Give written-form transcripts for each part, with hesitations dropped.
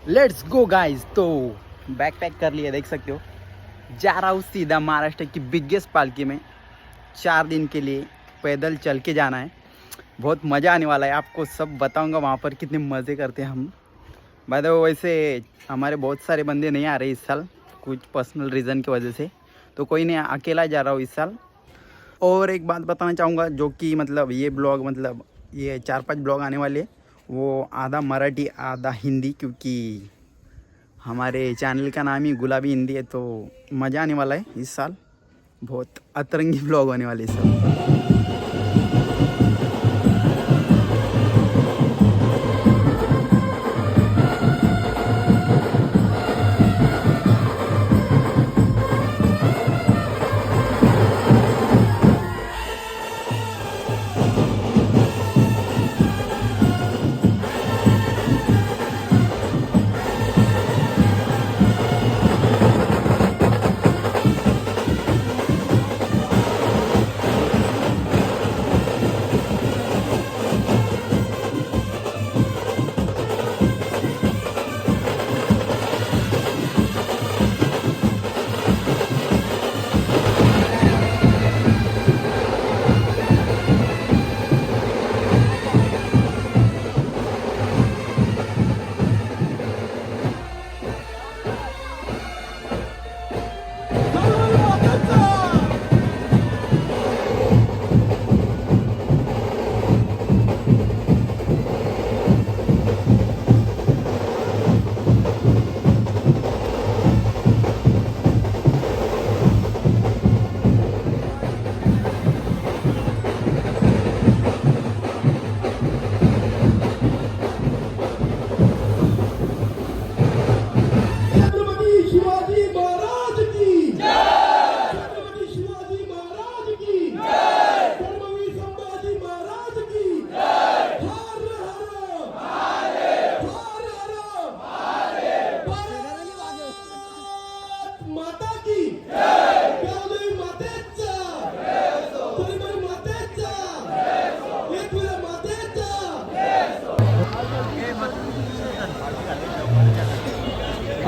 Let's go guys. तो bag पैक कर लिया, देख सकते हो। जा रहा हूँ सीधा महाराष्ट्र की बिगेस्ट पालकी में 4 दिन के लिए। पैदल चल के जाना है, बहुत मज़ा आने वाला है। आपको सब बताऊंगा वहाँ पर कितने मज़े करते हैं हम। बाय द वे, वैसे हमारे बहुत सारे बंदे नहीं आ रहे इस साल, कुछ पर्सनल रीज़न की वजह से, तो कोई नहीं, अकेला जा रहा हूँ इस साल। और एक बात बताना चाहूँगा, जो कि मतलब ये ब्लॉग, मतलब ये 4-5 ब्लॉग आने वाले, वो आधा मराठी आधा हिंदी, क्योंकि हमारे चैनल का नाम ही गुलाबी हिंदी है। तो मज़ा आने वाला है इस साल, बहुत अतरंगी ब्लॉग होने वाले इस साल।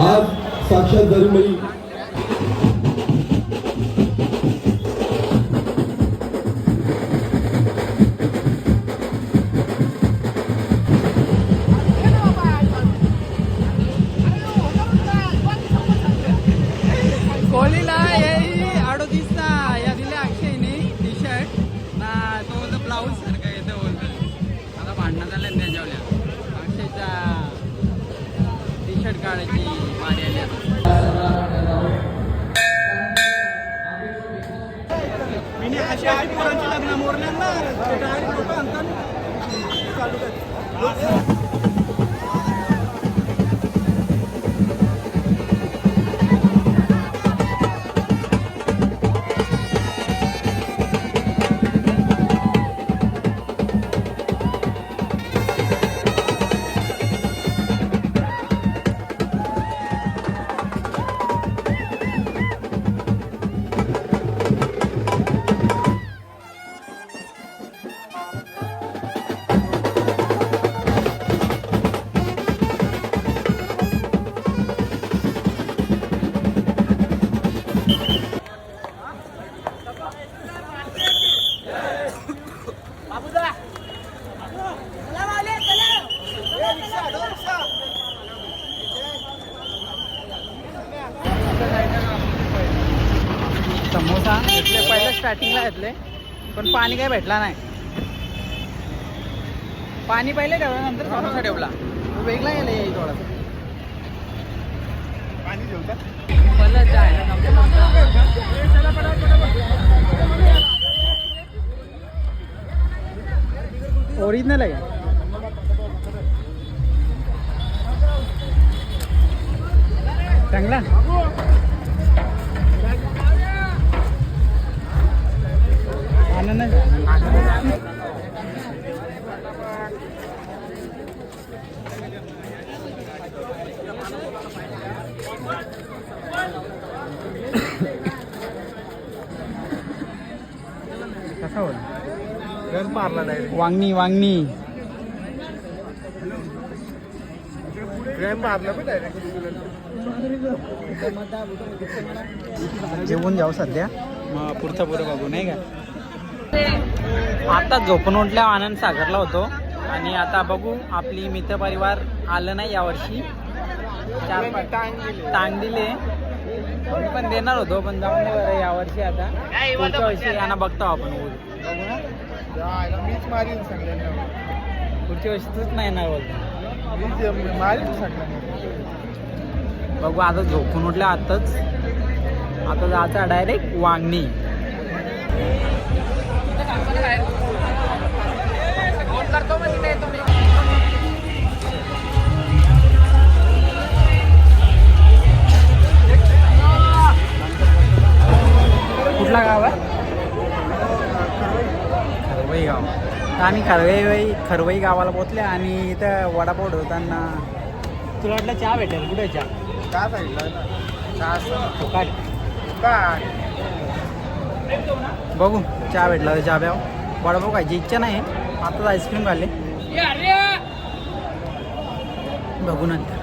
आज साक्षात धर्मई कोहलीला आडो दिसता या दिले अक्षयने टी शर्ट ना, तो बोलतो ब्लाऊज सारखं येतं बोलतो. आता भांडणं झालं त्याच्यावल्या. अक्षयचा टी शर्ट काढायची मारी आली आता. मी अशी आहे पोरांची लग्न मोरल्यांना समोसा घेतले पहिल्या स्टार्टिंगला घेतले, पण पाणी काही भेटला नाही. पाणी पहिले ठेवलं, नंतर समोसा ठेवला, वेगळा गेला येईल थोडासा. पाणी ठेवता ओरिजिनल आहे चांगला. कसा होईल गन मारला नाही. वांगणी वांगणी जेवून जाऊ सध्या, मग पुढचं बघू नाही का. आता झोपून उठल्या आनंद सागरला होतो आणि आता बघू आपली मित्रपरिवार आलं नाही यावर्षी. टांग दिले मी पण देणार होतो पण जाऊन दे बरं यावर्षी. आता पुढच्या वर्षी यांना बघतो आपण बघू ना. मीच मारीन सगळ्यांना. पुढच्या वर्षीच नाही येणार बोलतो. मारीन सगळ्यांना. बघू आता झोपून उठल्या आताच. आता जायचं डायरेक्ट वांगणी. कुठला गाव आहे? खरवई गाव. तर आम्ही खरवई गावाला पोहोचले आणि इथं वडापाव ठेवताना तुला वाटलं चहा भेटेल. कुठे चहा? बघू चहा भेटला तर चहा प्याव. वडापाव खायची इच्छा नाही. आताच आईस्क्रीम खाल्ले. बघू नंतर.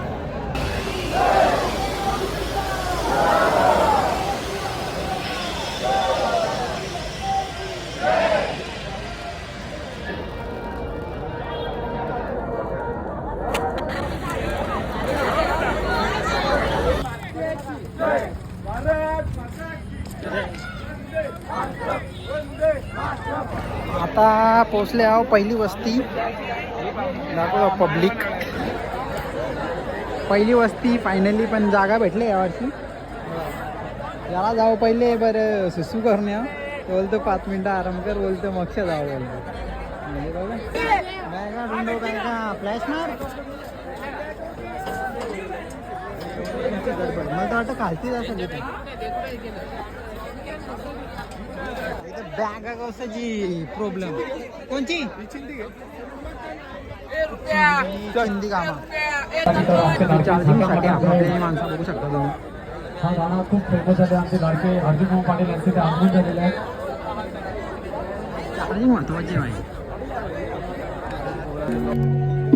आता पोचले आहो पहिली वस्ती. दाखव पब्लिक. पहिली वस्ती फायनली. पण जागा भेटले यावर्षी. याला जाऊ पहिले बरं सुसू करून या. बोलतो 5 मिनटं आराम कर बोलतो मग जाऊ बोलतो. म्हणजे बघा विंडो काय का फ्लॅश मार. मला तर वाटतं खालतीच असेल इथे. बॅग कशाची प्रॉब्लेम कोणची हिंदी कामा. चार्जिंगसाठी आपले माणसं बघू शकता तुम्ही. हा गाणं खूप फेमस आहे. आमचे लाडके अर्जुन भाऊ पाटील यांचे ते आगमन झालेलं आहे. चार्जिंग महत्वाची माहिती.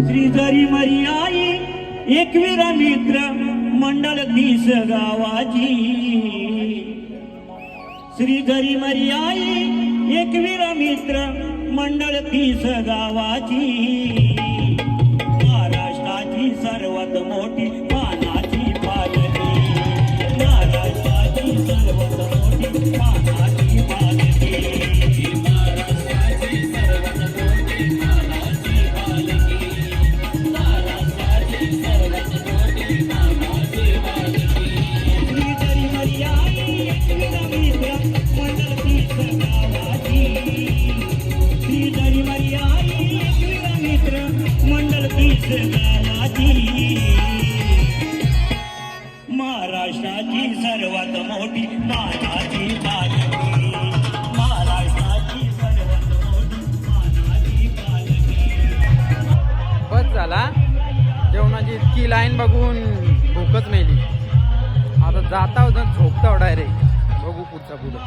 श्रीधरी मरी आई एकवीरा मित्र मंडळ 30 गावाची. श्रीधरी मरी आई एकवीरा मित्र मंडळ 30 गावाची. महाराष्ट्राची सर्वात मोठी मानाची पालखी. महाराष्ट्राची सर्वात मोठी मानाची पालखी. महाराष्ट्राची सर्वात मोठी मानाची पालखी. महाराष्ट्राची सर्वात मोठी मानाची पालखी. श्रीधरी मरी आई एकवीरा मित्र मंडळ 30 गावाची. श्रीधरी मरी आई एकवीरा मित्र मंडळ 30 गावाची. महाराष्ट्राची सर्वात मोठी मानाची पालखी. महाराष्ट्राची सर्वात मोठी मानाची पालखी. बस झाला. जेवणाची इतकी लाईन बघून भूकच मेली. आता जाता होता झोपता डायरेक्ट. बघू पुढचा पुढं.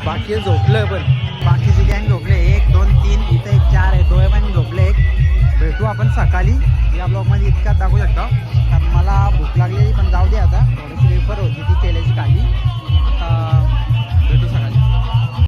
बाकी झोपलं पण बाकीची गँग झोपले. 1 2 3 इथं 1 4 आहे. तो पण झोपले एक. भेटू आपण सकाळी. या ब्लॉगमध्ये इतक्यात दाखवू शकतो. कारण मला भूक लागलेली पण जाऊ दे. आता थोडीशी वेफर होती ती केल्याची खाली. आता